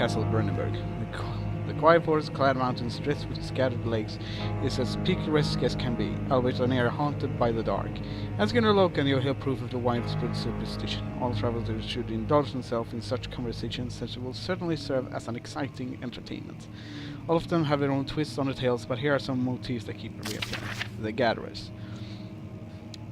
castle Brennenburge. The quiet forest-clad mountains stretched with scattered lakes is as picturesque as can be, albeit an area haunted by the dark. As Gunnar Loken, you'll hear proof of the widespread superstition. All travelers should indulge themselves in such conversations as will certainly serve as an exciting entertainment. All of them have their own twists on the tales, but here are some motifs that keep reappearing. The Gatherers.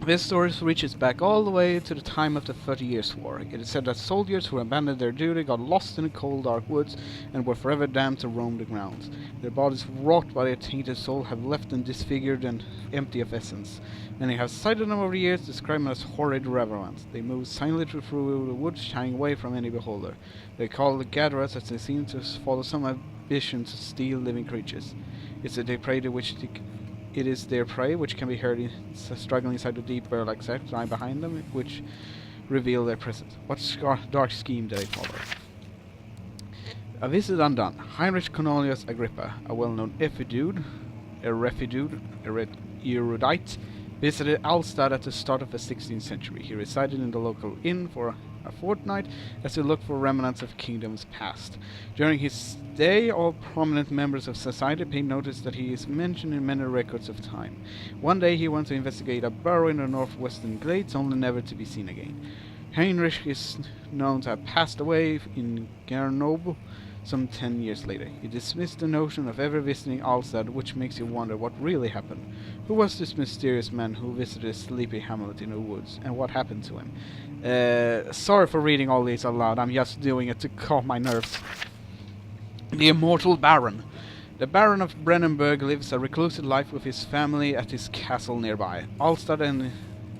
This story reaches back all the way to the time of the 30 Years' War. It is said that soldiers who abandoned their duty got lost in the cold, dark woods and were forever damned to roam the grounds. Their bodies, wrought by their tainted soul, have left them disfigured and empty of essence. Many have cited them over the years, describing them as horrid revenants. They move silently through the woods, shying away from any beholder. They call the Gatherers as they seem to follow some ambition to steal living creatures. It's a prey to which it is their prey, which can be heard struggling inside the deep bear-like sack lying behind them, which reveal their presence. What dark scheme do they follow? A visit undone. Heinrich Cornelius Agrippa, a well-known erudite, visited Alstad at the start of the 16th century. He resided in the local inn for a fortnight as he looked for remnants of kingdoms past. During his stay, all prominent members of society paid notice that he is mentioned in many records of time. One day he went to investigate a burrow in the northwestern glades, only never to be seen again. Heinrich is known to have passed away in Grenoble some 10 years later. He dismissed the notion of ever visiting Alstad, which makes you wonder what really happened. Who was this mysterious man who visited a sleepy hamlet in the woods, and what happened to him? Sorry for reading all these aloud, I'm just doing it to calm my nerves. The Immortal Baron. The Baron of Brennenburge lives a reclusive life with his family at his castle nearby, Alstad,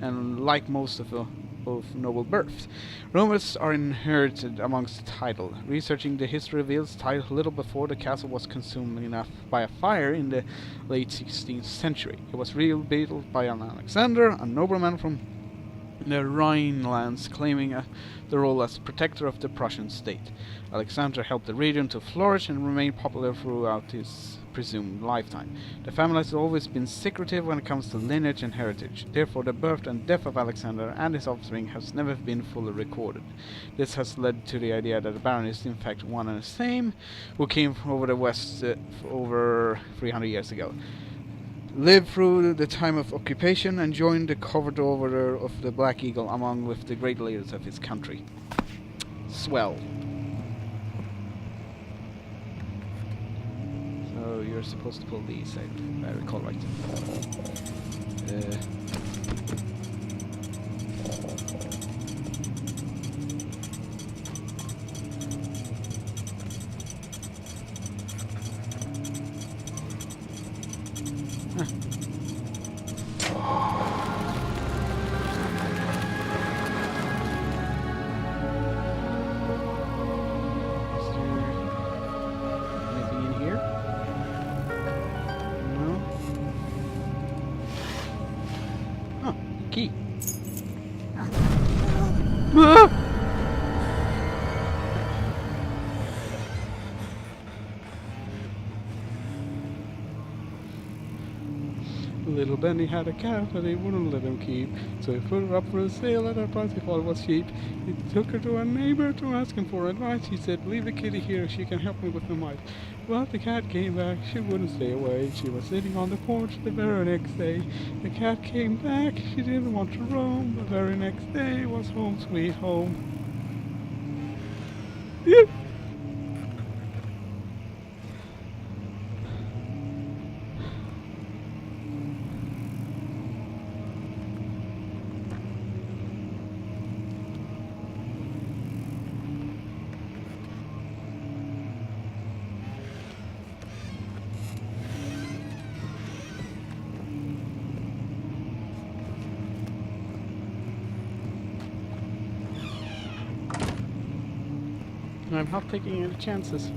and like most of noble birth. Rumors are inherited amongst the title. Researching the history reveals title little before the castle was consumed by a fire in the late 16th century. It was rebuilt by an Alexander, a nobleman from the Rhinelands, claiming the role as protector of the Prussian state. Alexander helped the region to flourish and remain popular throughout his presumed lifetime. The family has always been secretive when it comes to lineage and heritage. Therefore, the birth and death of Alexander and his offspring has never been fully recorded. This has led to the idea that the Baron is in fact one and the same, who came over the west over 300 years ago, lived through the time of occupation, and joined the covert order of the Black Eagle among with the great leaders of his country. Swell. So you're supposed to pull these, I recall right. Key. Little Benny had a cat that he wouldn't let him keep, so he put her up for a sale at a price he thought was cheap. He took her to a neighbor to ask him for advice. He said, "Leave the kitty here, she can help me with the mice." Well, the cat came back. She wouldn't stay away. She was sitting on the porch the very next day. The cat came back. She didn't want to roam. The very next day was home sweet home. I'm not taking any chances.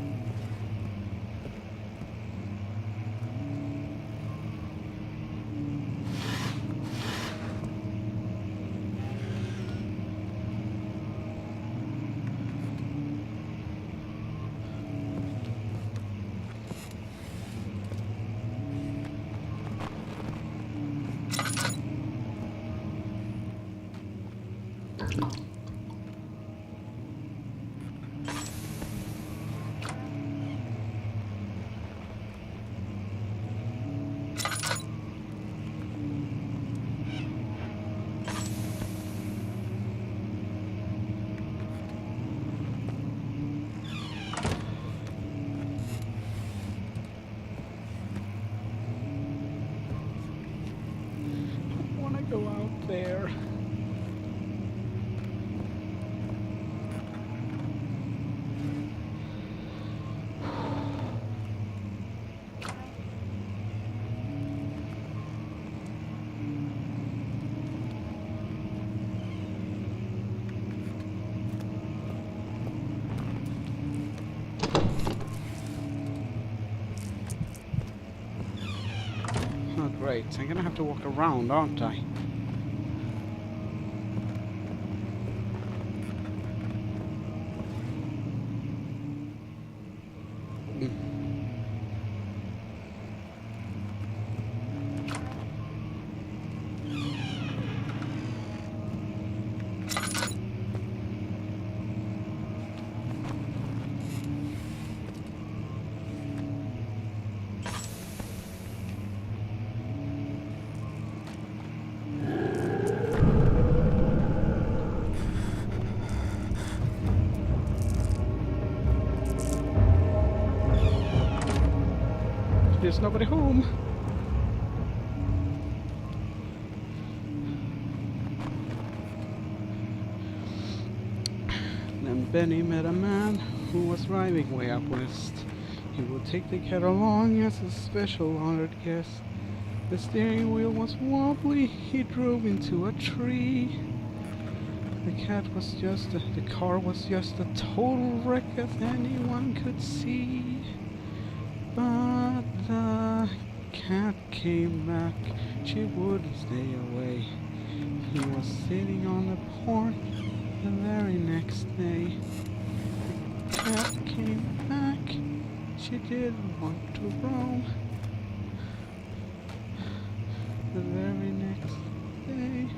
go out there. Oh great, I'm gonna have to walk around, aren't I? There's nobody home. Then Benny met a man who was driving way up west. He would take the cat along as a special honored guest. The steering wheel was wobbly. He drove into a tree. The car was just a total wreck, as anyone could see. But the cat came back, she wouldn't stay away. He was sitting on the porch the very next day. The cat came back, she didn't want to roam. The very next day,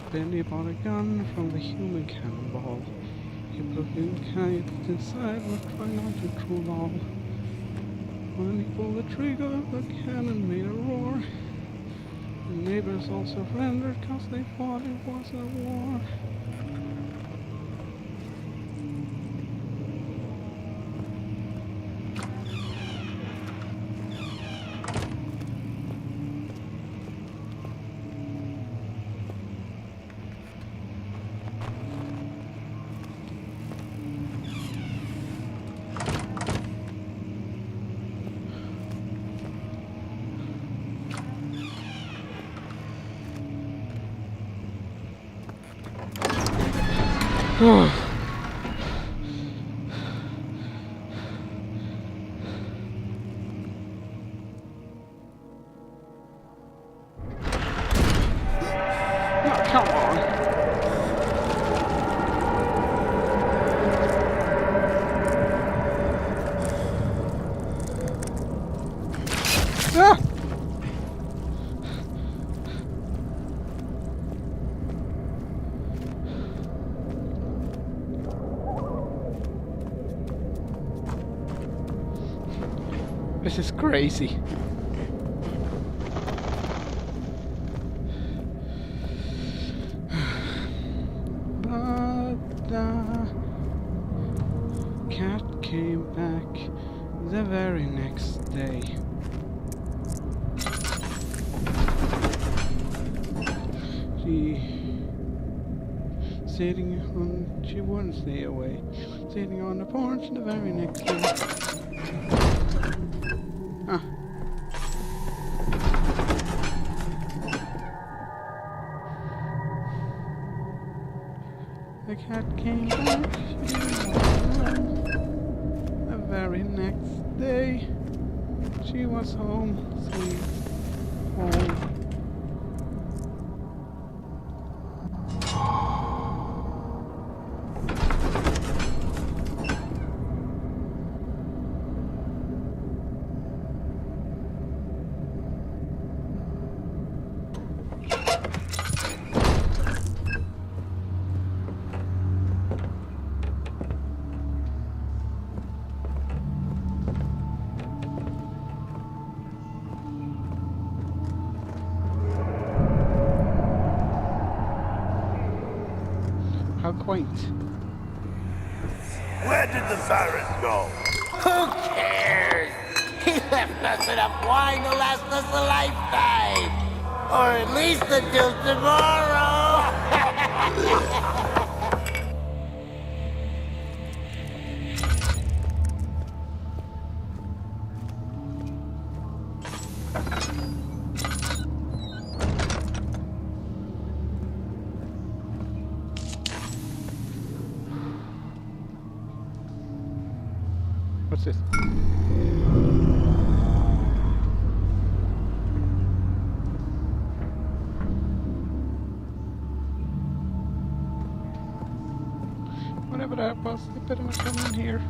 Benny bought a gun from the human cannonball. He put the kite inside but tried not to drool all. When he pulled the trigger, the cannon made a roar. The neighbors all surrendered cause they thought it was a war. Come on. Ah! This is crazy. Cat came back the very next day. She wouldn't stay away. Sitting on the porch the very next day. Ah. The cat came back. The very next day, she was home, sweet home. quaint. Where did the Baron go? Who cares? He left us enough wine to last us a lifetime. Or at least until tomorrow. What's this? Whatever that was, they better not come in here.